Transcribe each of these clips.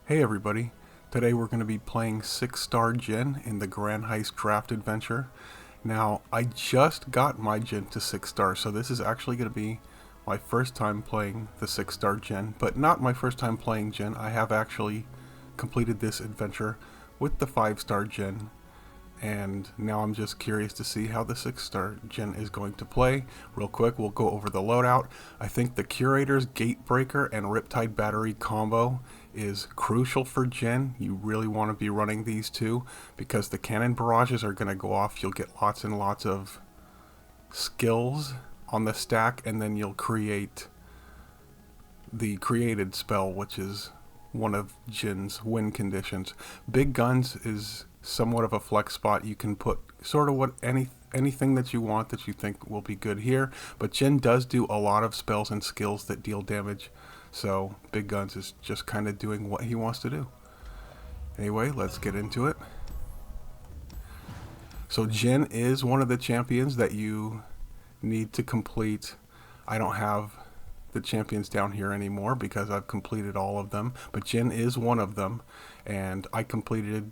Hey everybody, today we're going to be playing 6-star Jhin in the Grand Heist draft adventure. Now, I just got my Jhin to 6-star, so this is actually going to be my first time playing the 6-star Jhin, but not my first time playing Jhin. I have actually completed this adventure with the 5-star Jhin, and now I'm just curious to see how the 6-star Jhin is going to play. Real quick, we'll go over the loadout. I think the Curator's Gatebreaker and Riptide Battery combo is crucial for Jhin. You really want to be running these two because the cannon barrages are going to go off. You'll get lots and lots of skills on the stack, and then you'll create the created spell, which is one of Jin's win conditions. Big guns is somewhat of a flex spot. You can put sort of anything that you want that you think will be good here, but Jhin does do a lot of spells and skills that deal damage, so big guns is just kind of doing what he wants to do. Anyway, let's get into it. So Jhin is one of the champions that you need to complete. I don't have the champions down here anymore because I've completed all of them, but Jhin is one of them, and I completed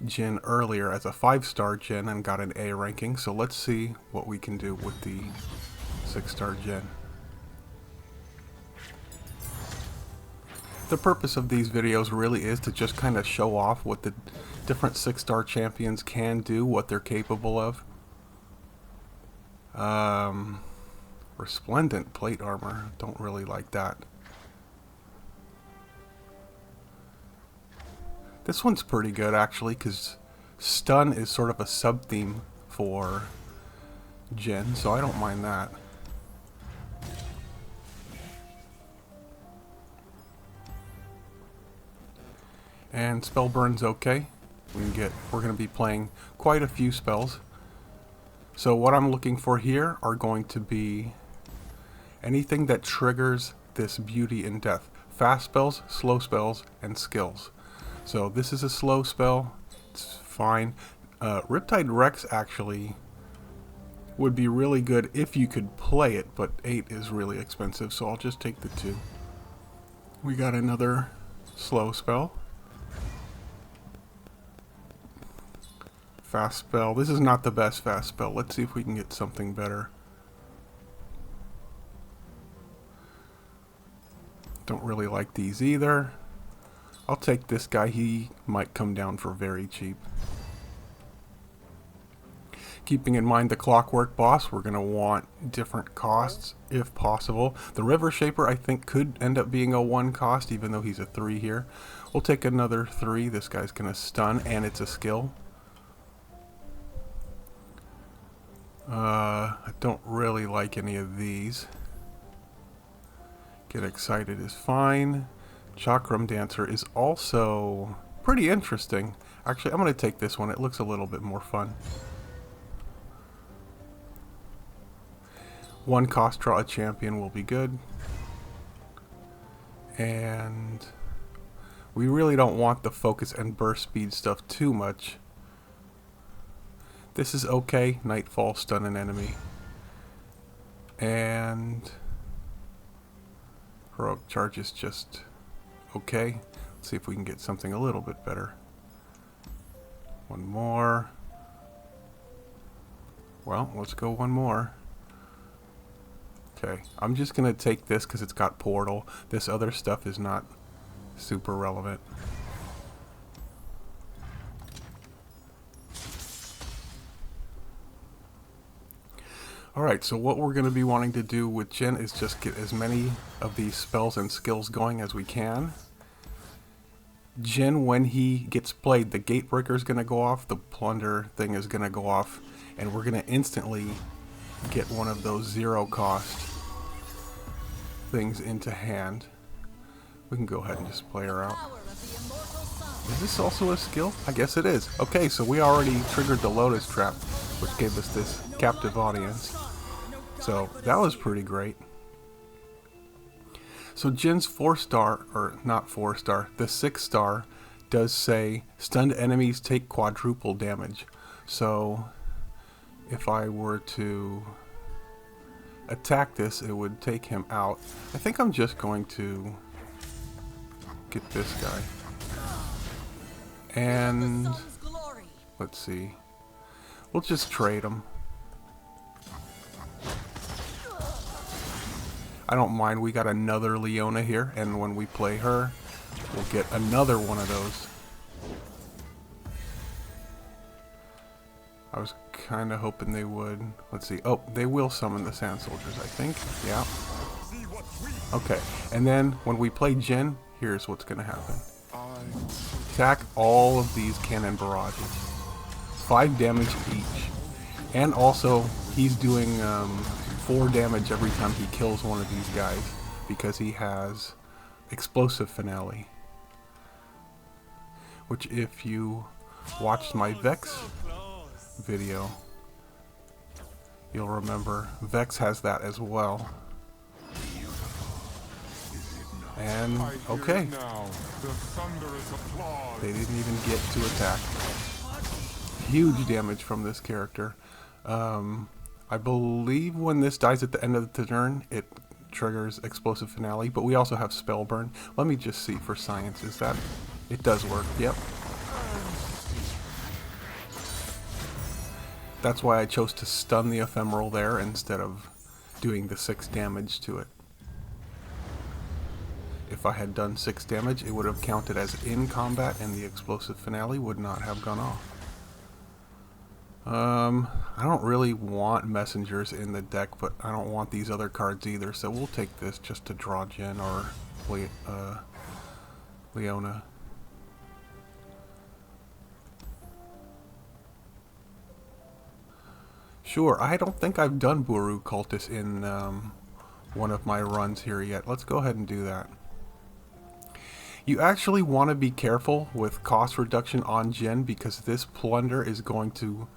Jhin earlier as a 5-star Jhin and got an A ranking, so let's see what we can do with the 6-star Jhin. The purpose of these videos really is to just kind of show off what the different 6-star champions can do, what they're capable of. Resplendent plate armor, don't really like that. This one's pretty good actually, because stun is sort of a sub-theme for Jhin, so I don't mind that. And spell burn's okay. We're going to be playing quite a few spells. So what I'm looking for here are going to be anything that triggers this beauty and death. Fast spells, slow spells, and skills. So this is a slow spell. It's fine. Riptide Rex actually would be really good if you could play it, but 8 is really expensive, so I'll just take the 2. We got another slow spell. Fast spell. This is not the best fast spell. Let's see if we can get something better. Don't really like these either. I'll take this guy. He might come down for very cheap. Keeping in mind the Clockwork boss, we're going to want different costs if possible. The River Shaper I think could end up being a 1 cost, even though he's a 3 here. We'll take another 3. This guy's going to stun, and it's a skill. I don't really like any of these. Get Excited is fine. Chakram Dancer is also pretty interesting. Actually, I'm going to take this one. It looks a little bit more fun. 1 cost, draw a champion will be good. And we really don't want the focus and burst speed stuff too much. This is okay. Nightfall, stun an enemy. And Heroic Charge is just okay. Let's see if we can get something a little bit better. 1 more. Well, let's go 1 more. Okay, I'm just going to take this because it's got Portal. This other stuff is not super relevant. Alright, so what we're going to be wanting to do with Jhin is just get as many of these spells and skills going as we can. Jhin, when he gets played, the Gatebreaker is going to go off, the Plunder thing is going to go off, and we're going to instantly get one of those 0 cost things into hand. We can go ahead and just play her out. Is this also a skill? I guess it is. Okay, so we already triggered the Lotus Trap, which gave us this captive audience. So that was pretty great. So Jin's 4-star, or not 4-star, the 6-star does say stunned enemies take quadruple damage. So if I were to attack this, it would take him out. I think I'm just going to get this guy. And let's see. We'll just trade them. I don't mind. We got another Leona here, and when we play her, we'll get another one of those. I was kind of hoping they would. Let's see. Oh, they will summon the Sand Soldiers, I think. Yeah. Okay. And then when we play Jhin, here's what's going to happen. Attack all of these cannon barrages. 5 damage each. And also, he's doing 4 damage every time he kills one of these guys, because he has Explosive Finale. Which, if you watched my Vex video, you'll remember Vex has that as well. And, okay. They didn't even get to attack. Huge damage from this character. I believe when this dies at the end of the turn, it triggers Explosive Finale, but we also have Spell Burn. Let me just see for science. Is that... It does work. Yep. That's why I chose to stun the Ephemeral there instead of doing the 6 damage to it. If I had done 6 damage, it would have counted as in combat, and the Explosive Finale would not have gone off. I don't really want messengers in the deck, but I don't want these other cards either, so we'll take this just to draw Jhin or Leona. Sure, I don't think I've done Buru Cultist in one of my runs here yet. Let's go ahead and do that. You actually want to be careful with cost reduction on Jhin, because this plunder is going to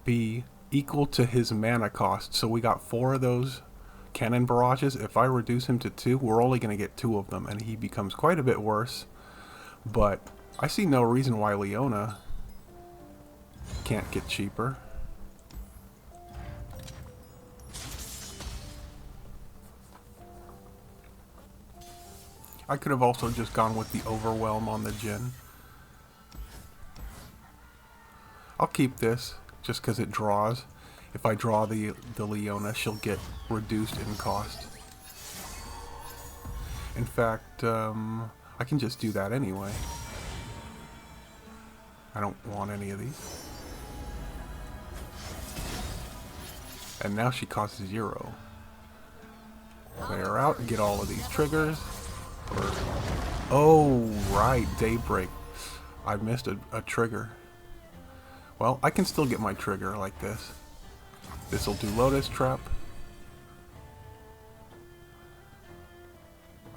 be equal to his mana cost. So we got 4 of those cannon barrages. If I reduce him to 2, we're only going to get 2 of them, and he becomes quite a bit worse. But I see no reason why Leona can't get cheaper. I could have also just gone with the Overwhelm on the Jhin. I'll keep this just because it draws. If I draw the Leona, she'll get reduced in cost. In fact, I can just do that anyway. I don't want any of these. And now she costs 0. Play her out and get all of these triggers. Oh, right, Daybreak. I missed a trigger. Well, I can still get my trigger like this. This will do Lotus Trap.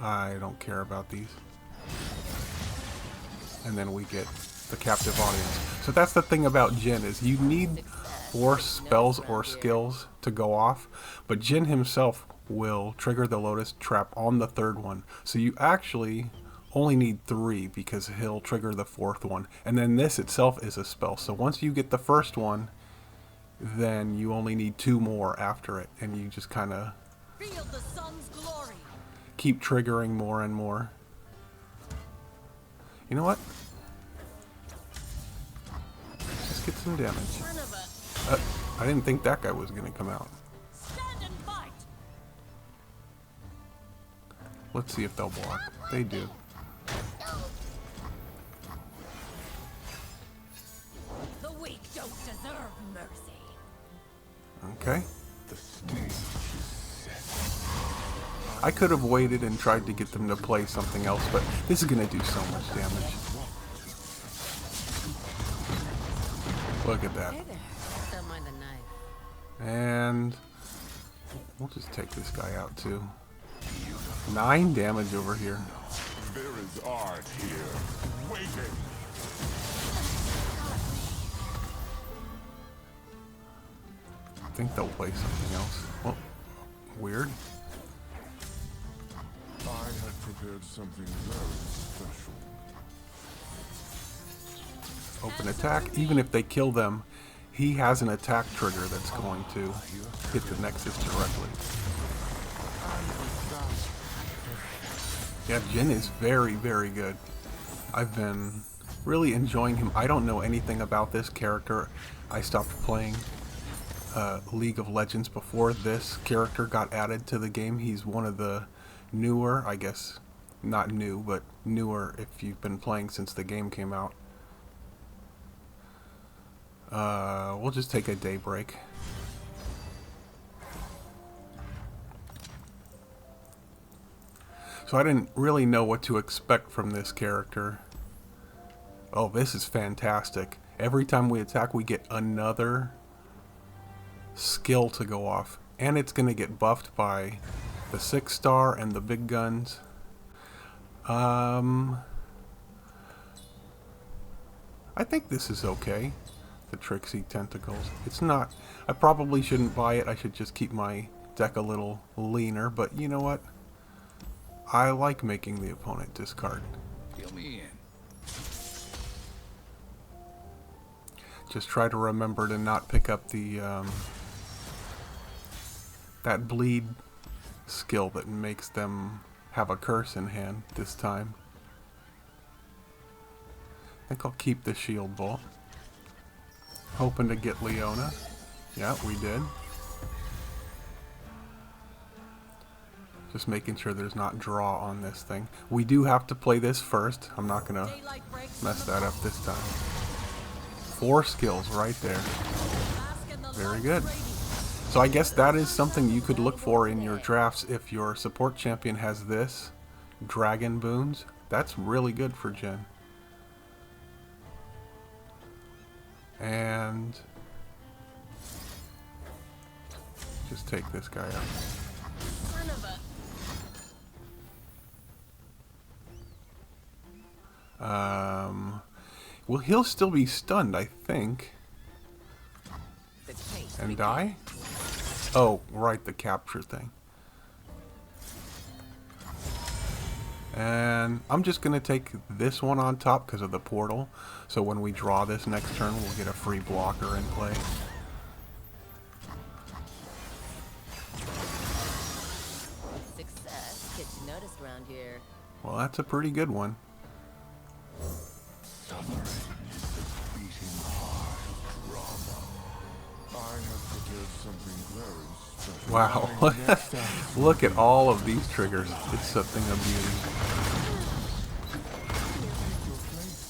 I don't care about these. And then we get the Captive Audience. So that's the thing about Jhin, is you need 4 spells or skills to go off, but Jhin himself will trigger the Lotus Trap on the 3rd one. So you actually only need 3, because he'll trigger the 4th one. And then this itself is a spell. So once you get the 1st one, then you only need 2 more after it. And you just kind of keep triggering more and more. You know what? Let's get some damage. I didn't think that guy was going to come out. Let's see if they'll block. They do. The weak don't deserve mercy. Okay. I could have waited and tried to get them to play something else, but this is going to do so much damage. Look at that. Hey there. Don't mind the knife. And we'll just take this guy out too. 9 damage over here. There is art here, waiting. I think they'll play something else. Well, weird. I had prepared something very special. Open attack. Even if they kill them, he has an attack trigger that's going to hit the Nexus directly. Yeah, Jhin is very, very good. I've been really enjoying him. I don't know anything about this character. I stopped playing League of Legends before this character got added to the game. He's one of the newer, I guess, not new, but newer if you've been playing since the game came out. We'll just take a day break. So I didn't really know what to expect from this character. Oh, this is fantastic. Every time we attack, we get another skill to go off. And it's going to get buffed by the 6-star and the big guns. I think this is okay. The Tricksy Tentacles. It's not... I probably shouldn't buy it. I should just keep my deck a little leaner. But you know what? I like making the opponent discard. Fill me in. Just try to remember to not pick up the that bleed skill that makes them have a curse in hand this time. I think I'll keep the shield bolt. Hoping to get Leona. Yeah, we did. Just making sure there's not draw on this thing. We do have to play this first. I'm not gonna mess that up this time. 4 skills right there. Very good. So I guess that is something you could look for in your drafts if your support champion has this. Dragon boons. That's really good for Jhin. And just take this guy out. Well, he'll still be stunned, I think. And die? Oh, right, the capture thing. And I'm just going to take this one on top because of the portal. So when we draw this next turn, we'll get a free blocker in play. Success gets noticed around here. Well, that's a pretty good one. Suffering is the beating heart of drama. I have prepared something very special. Wow. Look at all of these triggers. It's something of beauty.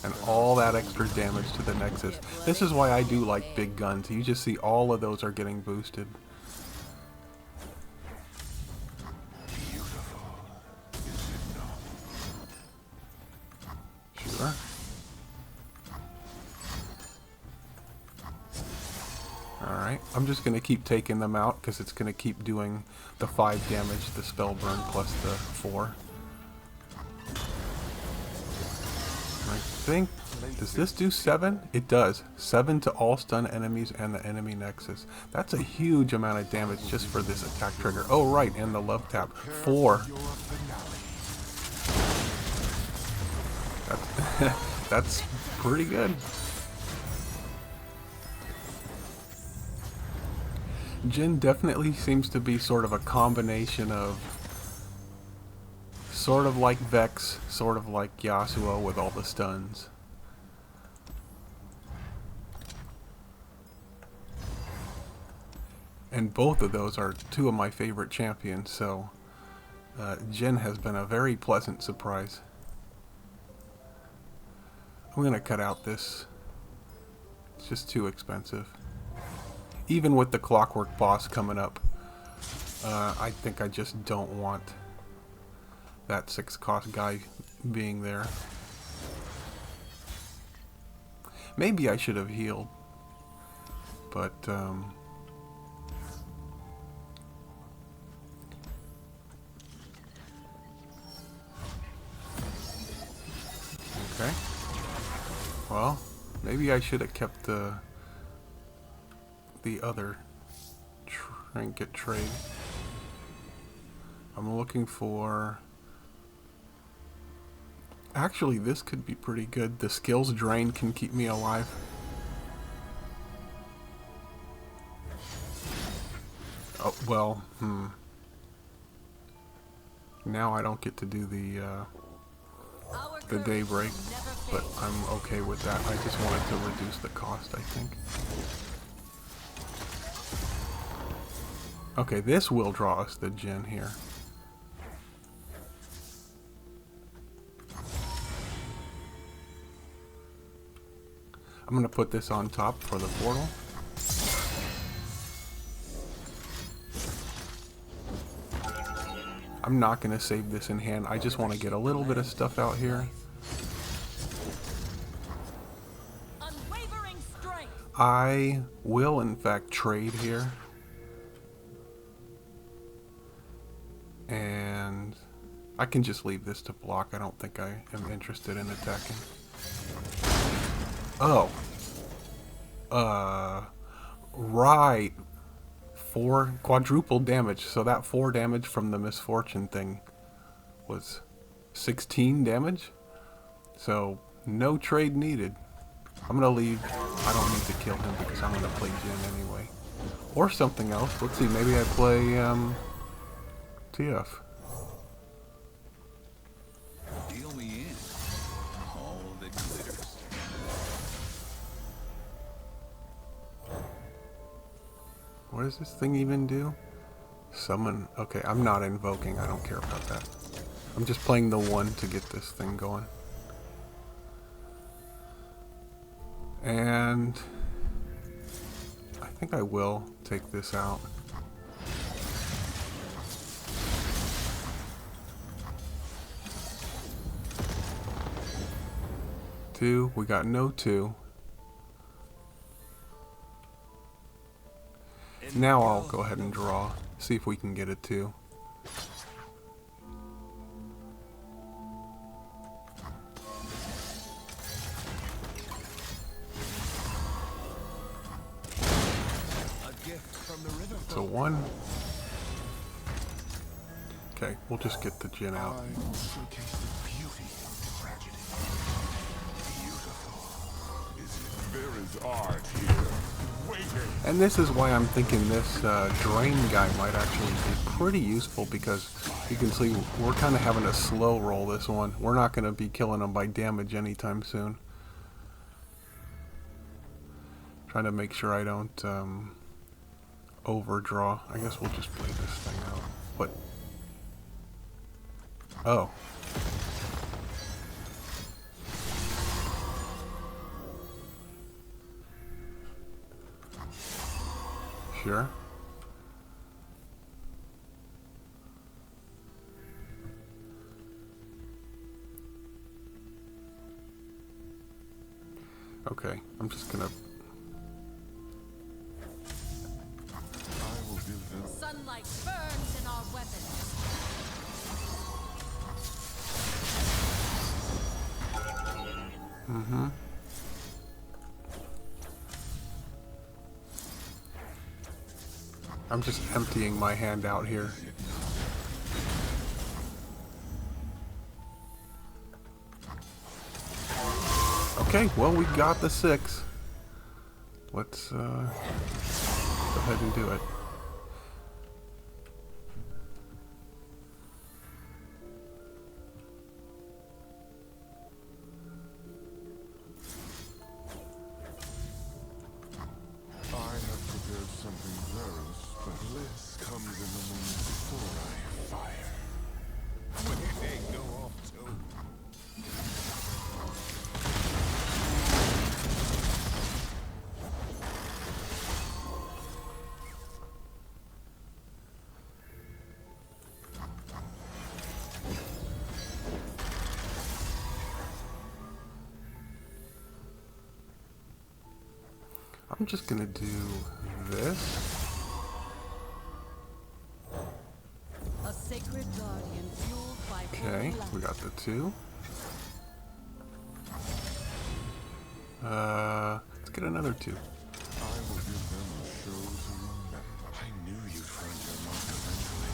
And all that extra damage to the Nexus. This is why I do like big guns. You just see all of those are getting boosted. Beautiful, is it not? Sure. Alright, I'm just going to keep taking them out because it's going to keep doing the 5 damage, the spell burn plus the 4. I think, does this do 7? It does. 7 to all stun enemies and the enemy nexus. That's a huge amount of damage just for this attack trigger. Oh right, and the love tap. 4. That's pretty good. Jhin definitely seems to be sort of a combination of sort of like Vex, sort of like Yasuo with all the stuns. And both of those are 2 of my favorite champions, so Jhin has been a very pleasant surprise. I'm gonna cut out this. It's just too expensive. Even with the Clockwork boss coming up, I think I just don't want that 6-cost guy being there. Maybe I should have healed, but okay. Well, maybe I should have kept the other trinket trade. I'm looking for... Actually, this could be pretty good. The skills drain can keep me alive. Oh, well, Now I don't get to do the Our the courage daybreak, will never but fail. I'm okay with that. I just wanted to reduce the cost, I think. Okay, this will draw us the Jhin here. I'm going to put this on top for the portal. I'm not going to save this in hand. I just want to get a little bit of stuff out here. Unwavering strength. I will, in fact, trade here. And I can just leave this to block. I don't think I am interested in attacking. Oh. Right. 4 quadruple damage. So that 4 damage from the misfortune thing was 16 damage. So no trade needed. I'm gonna leave. I don't need to kill him because I'm gonna play Jhin anyway. Or something else. Let's see, maybe I play TF. Deal me in. All that glitters. What does this thing even do? Summon. Okay, I'm not invoking. I don't care about that. I'm just playing the 1 to get this thing going. And I think I will take this out. Two. We got no 2. Now I'll go ahead and draw. See if we can get a 2. It's a 1. Okay, we'll just get the Jhin out. I will showcase the beauty of tragedy. Beautiful. There is art here, waiting. And this is why I'm thinking this drain guy might actually be pretty useful, because you can see we're kind of having a slow roll this one. We're not going to be killing them by damage anytime soon. Trying to make sure I don't overdraw. I guess we'll just play this thing out. What? Oh. Sure. Okay, I'm just gonna... I will give them. Sunlight burns in our weapons. Mm-hmm. I'm just emptying my hand out here. Okay, well, we got the 6. Let's go ahead and do it. I have prepared something very special. Bliss comes in the moment before I fire. When they go off too. I'm just gonna do this. A sacred guardian fueled by Okay, holy we light. got the 2. Let's get another 2. I will give them a show to remember. I knew you'd find your mark eventually.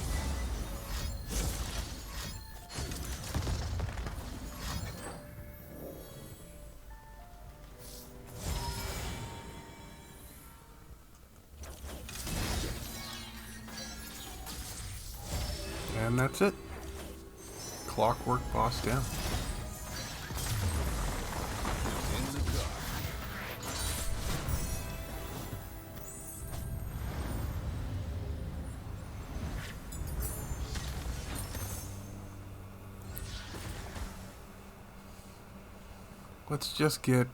And that's it. clockwork boss down. In the dark. Let's just get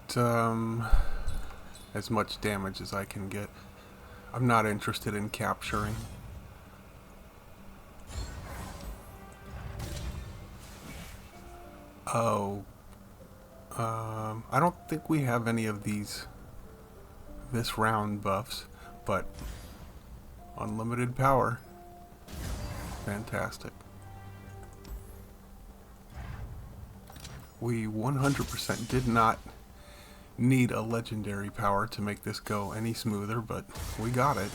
as much damage as I can get. I'm not interested in capturing. Oh, I don't think we have any of these this round buffs, but unlimited power. Fantastic. We 100% did not need a legendary power to make this go any smoother, but we got it.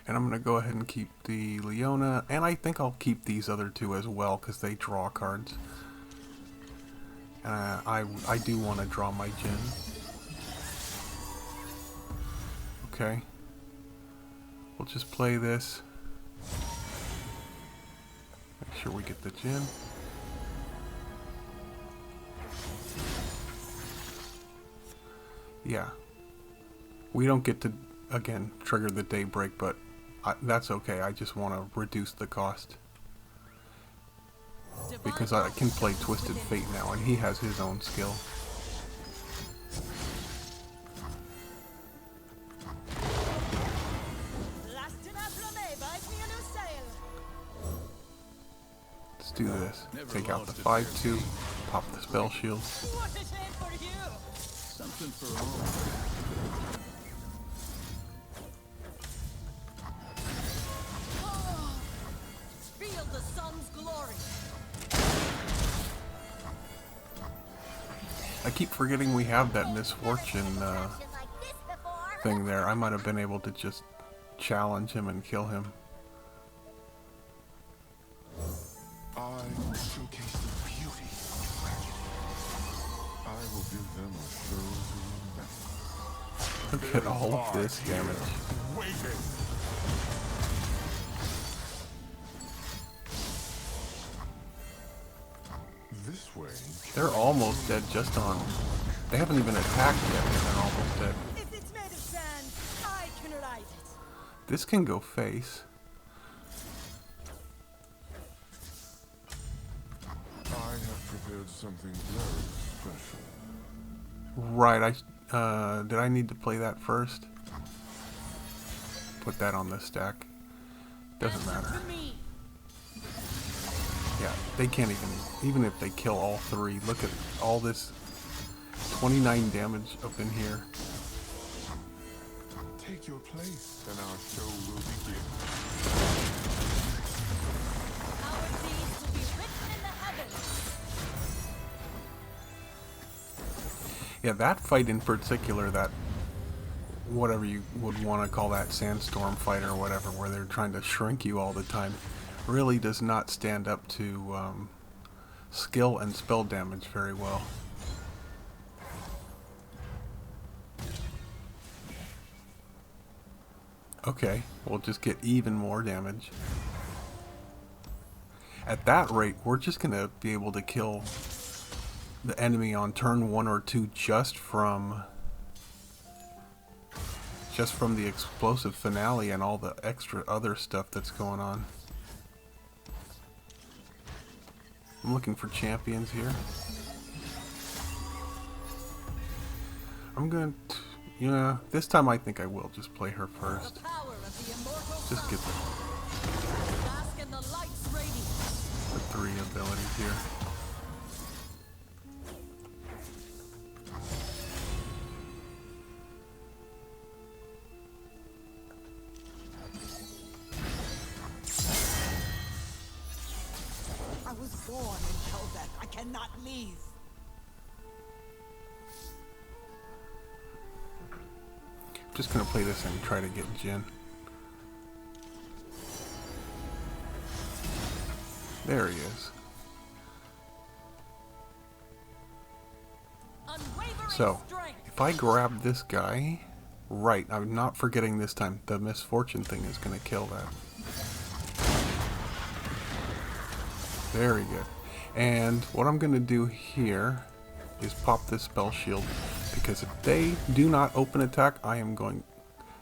And I'm going to go ahead and keep the Leona, and I think I'll keep these other two as well, because they draw cards. I do want to draw my Jhin. Okay. We'll just play this. Make sure we get the Jhin. Yeah. We don't get to, again, trigger the daybreak, but that's okay. I just want to reduce the cost. Because I can play Twisted Fate now, and he has his own skill. Let's do this. Take out the 5/2, pop the spell shield. Something for all. Feel the sun's glory. I keep forgetting we have that misfortune thing there. I might have been able to just challenge him and kill him. I will showcase the beauty of tragedy. I will give them a show to remember. Look at all of this damage. Waiting. This way. They're almost dead just on. They haven't even attacked yet and they're almost dead. If it's made of sand, I can write it. This can go face. I have prepared something very special. Right, did I need to play that first? Put that on the stack. Doesn't matter. To me. Yeah, they can't even if they kill all three. Look at all this 29 damage up in here. Take your place and our show will begin. Our deeds will be written in the heavens. Yeah, that fight in particular, that whatever you would want to call that sandstorm fight or whatever, where they're trying to shrink you all the time, really does not stand up to skill and spell damage very well. Okay, we'll just get even more damage. At that rate, we're just going to be able to kill the enemy on turn 1 or 2 just from the explosive finale and all the extra other stuff that's going on. I'm looking for champions here. I'm going to, yeah, this time I think I will just play her first. The power of the immortal Just get sun. Bask in the light's radiance. the 3 abilities here. I was born in Hellbeth. I cannot leave. Just gonna play this and try to get Jhin. There he is. Unwavering So, strength. if I grab this guy, right, I'm not forgetting this time, the misfortune thing is gonna kill that. Very good. And what I'm going to do here is pop this spell shield, because if they do not open attack, I am going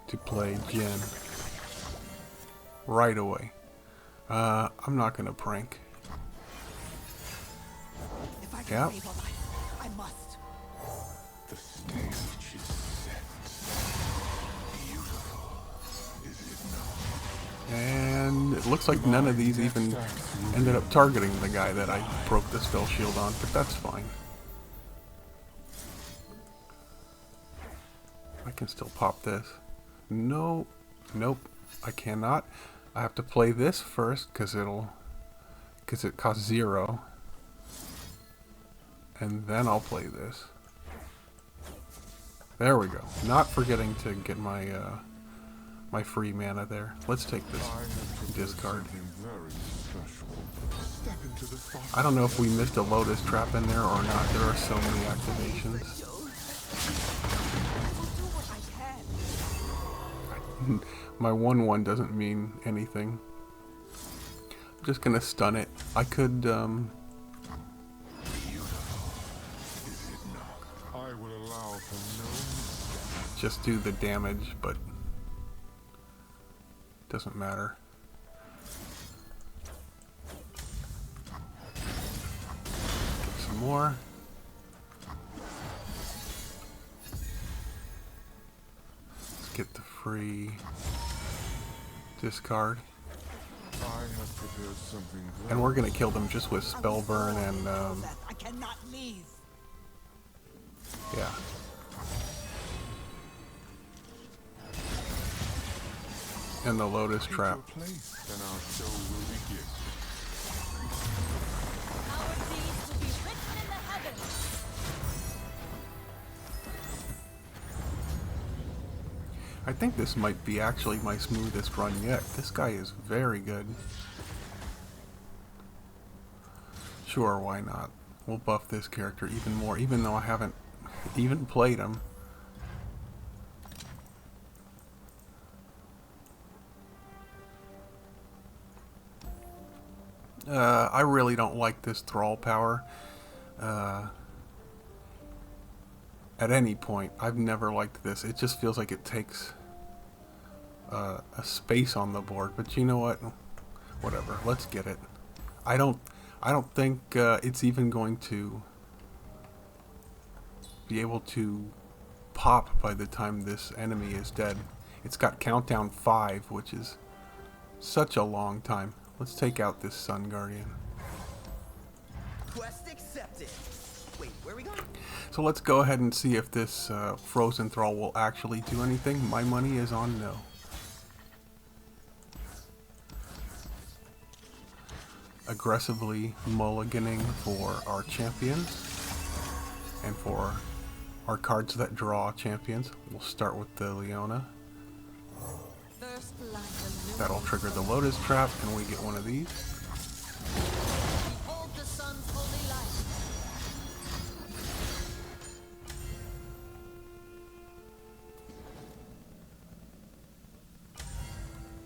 to play Jhin right away. I'm not going to prank. If I can Yep. save a life, I must. The stage is set. Beautiful, is it not? And it looks like none of these even ended up targeting the guy that I broke the spell shield on, but that's fine. I can still pop this. No, nope, I cannot. I have to play this first because it costs 0. And then I'll play this. There we go. Not forgetting to get my my free mana there. Let's take this discard. Very special. Step into the soft I don't know if we missed a Lotus trap in there or not. There are so many activations. I'll do what I can. My 1/1 doesn't mean anything. I'm just gonna stun it. I could I will allow for no mistake. just do the damage, but doesn't matter. Get some more. Let's get the free discard. I have prepared something very And we're gonna kill them just with spell burn and I cannot leave. yeah. And the Lotus trap. Take your place, and our show will begin. Our deeds will be written in the heavens. I think this might be actually my smoothest run yet. This guy is very good. Sure, why not? We'll buff this character even more, even though I haven't even played him. I really don't like this Thrall power. At any point, I've never liked this. It just feels like it takes a space on the board. But you know what? Whatever. Let's get it. I don't think it's even going to be able to pop by the time this enemy is dead. It's got countdown 5, which is such a long time. Let's take out this Sun Guardian. Quest accepted. Wait, where are we going? So let's go ahead and see if this Frozen Thrall will actually do anything. My money is on no. Aggressively mulliganing for our champions and for our cards that draw champions. We'll start with the Leona. First light illuminates. That'll trigger the Lotus trap, and we get one of these. Behold the sun's holy light.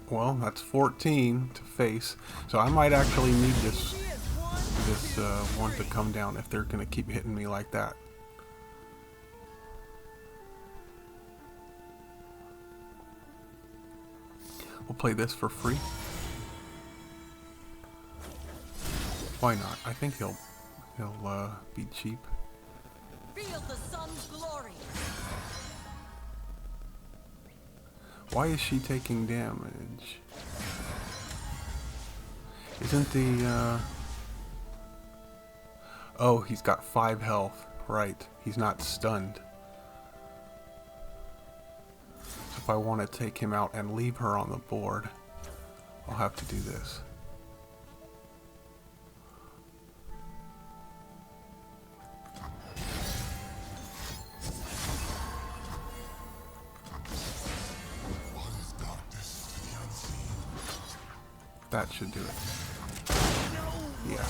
Well, that's 14 to face, so I might actually need this one to come down if they're gonna keep hitting me like that. We'll play this for free. Why not? I think he'll be cheap. Feel the sun's glory. Why is she taking damage? Isn't the oh, he's got 5 health. Right. He's not stunned. So if I want to take him out and leave her on the board, I'll have to do this. That should do it. Yeah.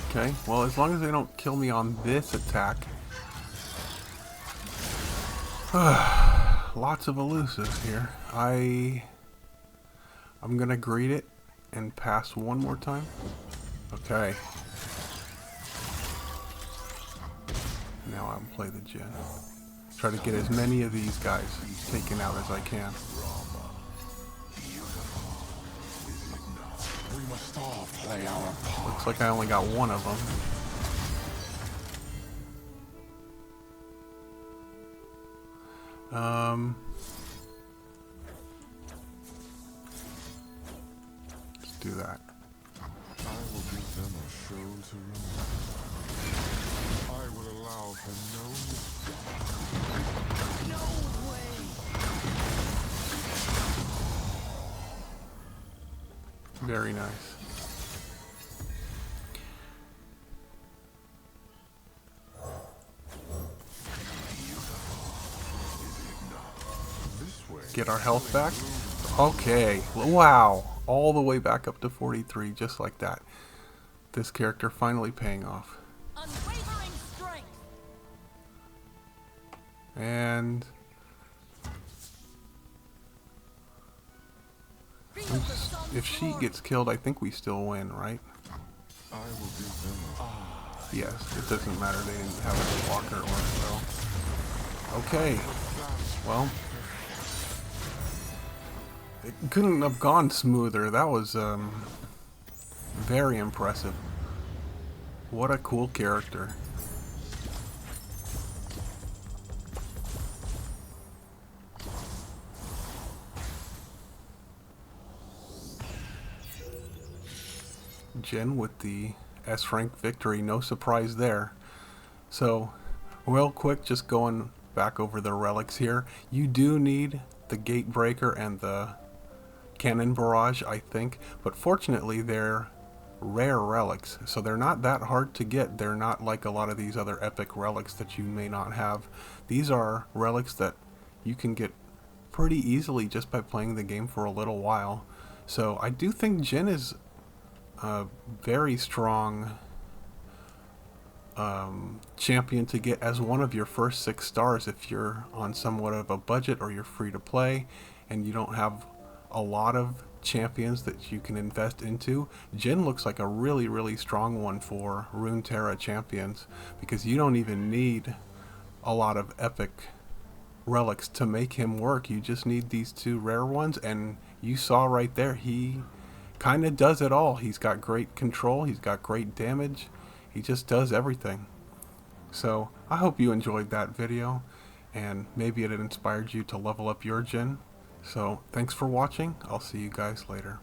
Okay, well, as long as they don't kill me on this attack. Lots of elusives here. I I'm gonna greet it and pass one more time. Okay. Now I'll play the Jhin. Try to get as many of these guys taken out as I can. We must all play our part. Looks like I only got one of them. Let's do that. I will give them a show to remember. I will allow for no mistake. No way. Very nice. This way. Get our health back. Okay. Wow. All the way back up to 43, just like that. This character finally paying off. Unwavering strength. And Feel the sun's if she roar. gets killed, I think we still win, right? I will give them a Yes, it doesn't matter. They didn't have a walker or so. Okay. Well, it couldn't have gone smoother. That was very impressive. What a cool character. Jhin with the S rank victory, no surprise there. So, real quick, just going back over the relics here. You do need the gate breaker and the cannon barrage, I think, but fortunately they're rare relics, so they're not that hard to get. They're not like a lot of these other epic relics that you may not have. These are relics that you can get pretty easily just by playing the game for a little while. So I do think Jhin is a very strong champion to get as one of your first 6 stars if you're on somewhat of a budget or you're free to play and you don't have a lot of champions that you can invest into. Jhin looks like a really strong one for Runeterra champions because you don't even need a lot of epic relics to make him work. You just need these 2 rare ones, and you saw right there he kind of does it all. He's got great control, he's got great damage, he just does everything. So I hope you enjoyed that video and maybe it inspired you to level up your Jhin. So thanks for watching. I'll see you guys later.